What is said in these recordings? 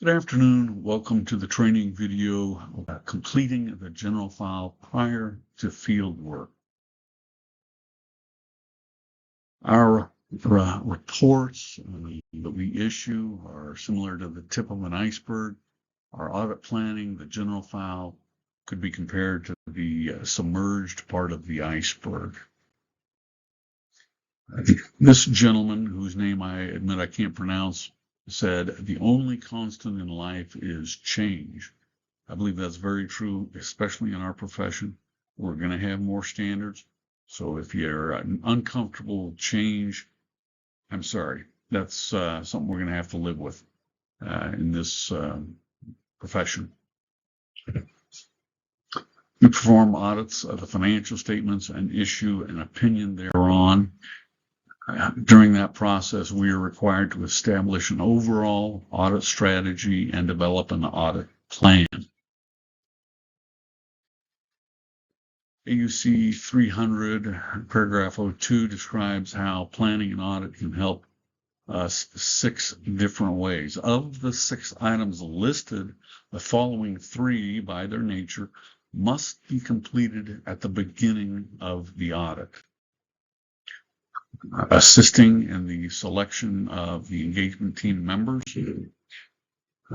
Good afternoon. Welcome to the training video about completing the general file prior to field work. Our reports that we issue are similar to the tip of an iceberg. Our audit planning, the general file, could be compared to the submerged part of the iceberg. This gentleman, whose name I admit I can't pronounce, said, "The only constant in life is change." I believe that's very true, especially in our profession. We're going to have more standards. So if you're uncomfortable with change, I'm sorry. That's something we're going to have to live with in this profession. We perform audits of the financial statements and issue an opinion thereon. During that process, we are required to establish an overall audit strategy and develop an audit plan. AUC 300, paragraph 02, describes how planning and audit can help us 6 different ways. Of the 6 items listed, the following 3, by their nature, must be completed at the beginning of the audit. Assisting in the selection of the engagement team members,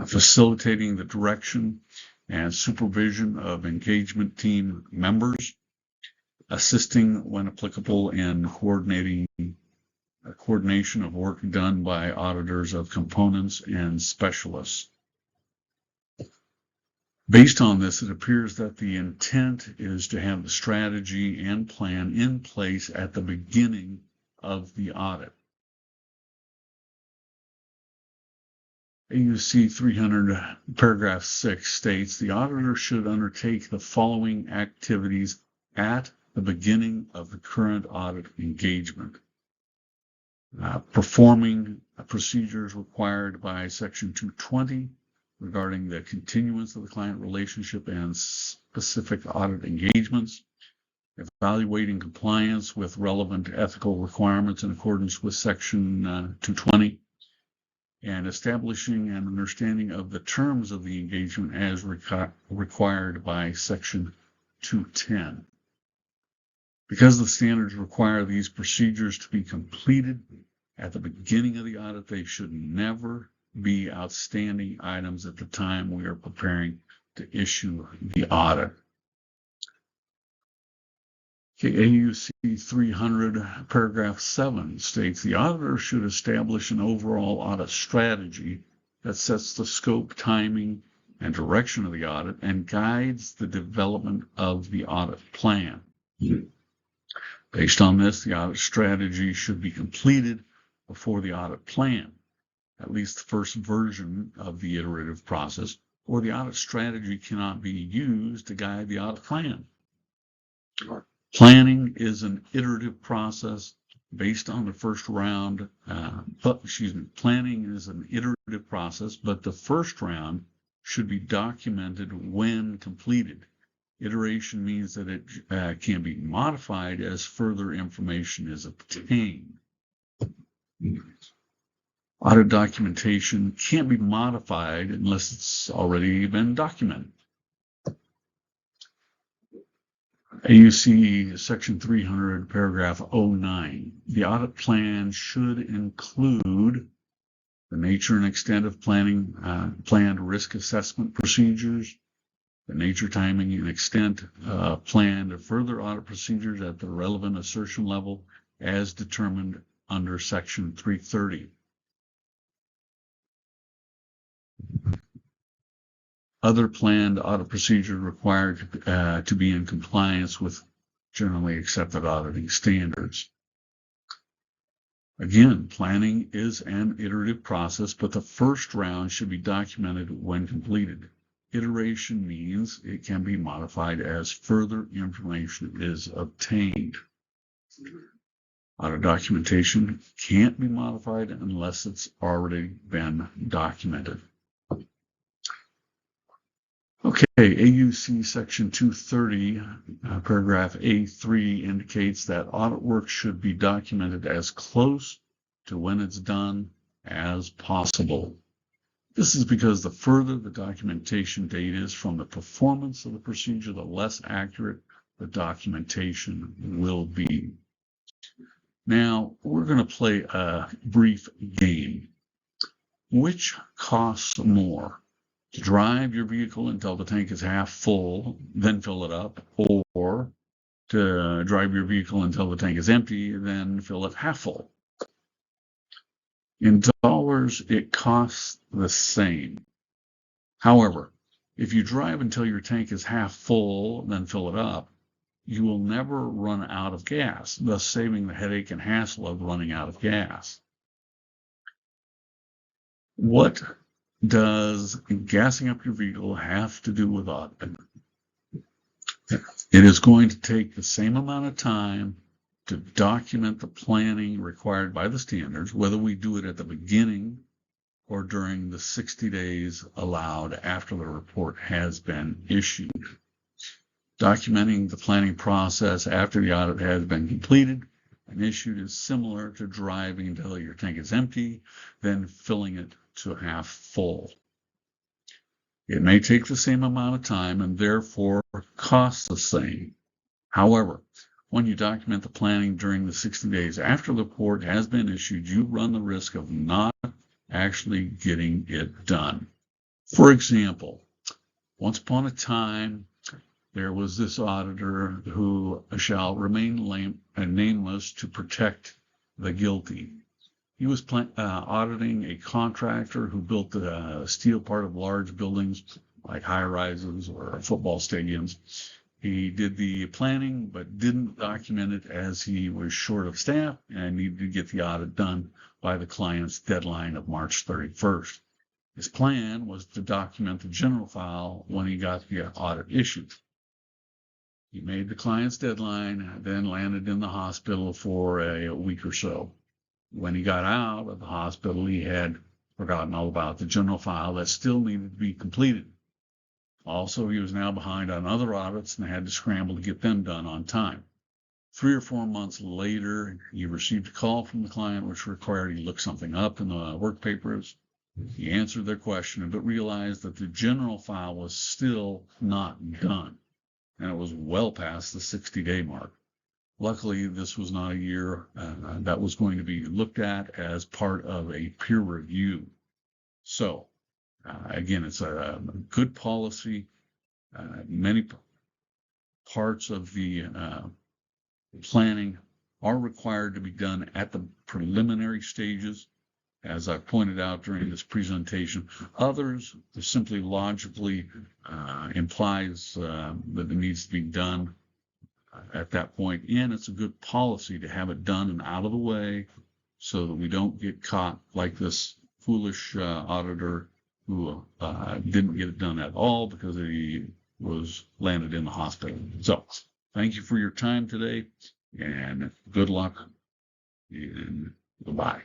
facilitating the direction and supervision of engagement team members, assisting when applicable in coordination of work done by auditors of components and specialists. Based on this, it appears that the intent is to have the strategy and plan in place at the beginning of the audit. AUC 300, paragraph 6 states, the auditor should undertake the following activities at the beginning of the current audit engagement. Performing procedures required by Section 220 regarding the continuance of the client relationship and specific audit engagements. Evaluating compliance with relevant ethical requirements in accordance with Section 220, and establishing an understanding of the terms of the engagement as required by Section 210. Because the standards require these procedures to be completed at the beginning of the audit, they should never be outstanding items at the time we are preparing to issue the audit. AUC 300, paragraph 7 states, the auditor should establish an overall audit strategy that sets the scope, timing, and direction of the audit and guides the development of the audit plan. Based on this, the audit strategy should be completed before the audit plan, at least the first version of the iterative process, or the audit strategy cannot be used to guide the audit plan. Planning is an iterative process based on the first round. Planning is an iterative process, but the first round should be documented when completed. Iteration means that it can be modified as further information is obtained. Audit documentation can't be modified unless it's already been documented. AUC Section 300, paragraph 09. The audit plan should include the nature and extent of planned risk assessment procedures, the nature, timing, and extent of planned further audit procedures at the relevant assertion level as determined under Section 330. Other planned audit procedures required to be in compliance with generally accepted auditing standards. Again, planning is an iterative process, but the first round should be documented when completed. Iteration means it can be modified as further information is obtained. Audit documentation can't be modified unless it's already been documented. Okay, AUC Section 230, paragraph A3 indicates that audit work should be documented as close to when it's done as possible. This is because the further the documentation date is from the performance of the procedure, the less accurate the documentation will be. Now, we're going to play a brief game. Which costs more? To drive your vehicle until the tank is half full, then fill it up, or to drive your vehicle until the tank is empty, then fill it half full? In dollars, it costs the same. However, if you drive until your tank is half full, then fill it up, you will never run out of gas, thus saving the headache and hassle of running out of gas. What does gassing up your vehicle have to do with audit? It is going to take the same amount of time to document the planning required by the standards, whether we do it at the beginning or during the 60 days allowed after the report has been issued. Documenting the planning process after the audit has been completed and issued is similar to driving until your tank is empty, then filling it to half full. It may take the same amount of time and therefore cost the same. However, when you document the planning during the 60 days after the report has been issued, you run the risk of not actually getting it done. For example, once upon a time, there was this auditor who shall remain nameless to protect the guilty. He was auditing a contractor who built the steel part of large buildings like high-rises or football stadiums. He did the planning but didn't document it as he was short of staff and needed to get the audit done by the client's deadline of March 31st. His plan was to document the general file when he got the audit issued. He made the client's deadline, then landed in the hospital for a week or so. When he got out of the hospital, he had forgotten all about the general file that still needed to be completed. Also, he was now behind on other audits and had to scramble to get them done on time. 3 or 4 months later, he received a call from the client which required he look something up in the work papers. He answered their question, but realized that the general file was still not done, and it was well past the 60-day mark. Luckily, this was not a year that was going to be looked at as part of a peer review. So, again, it's a good policy. Many parts of the planning are required to be done at the preliminary stages, as I pointed out during this presentation. Others simply logically implies that it needs to be done at that point, and it's a good policy to have it done and out of the way so that we don't get caught like this foolish auditor who didn't get it done at all because he was landed in the hospital. So thank you for your time today, and good luck, and goodbye.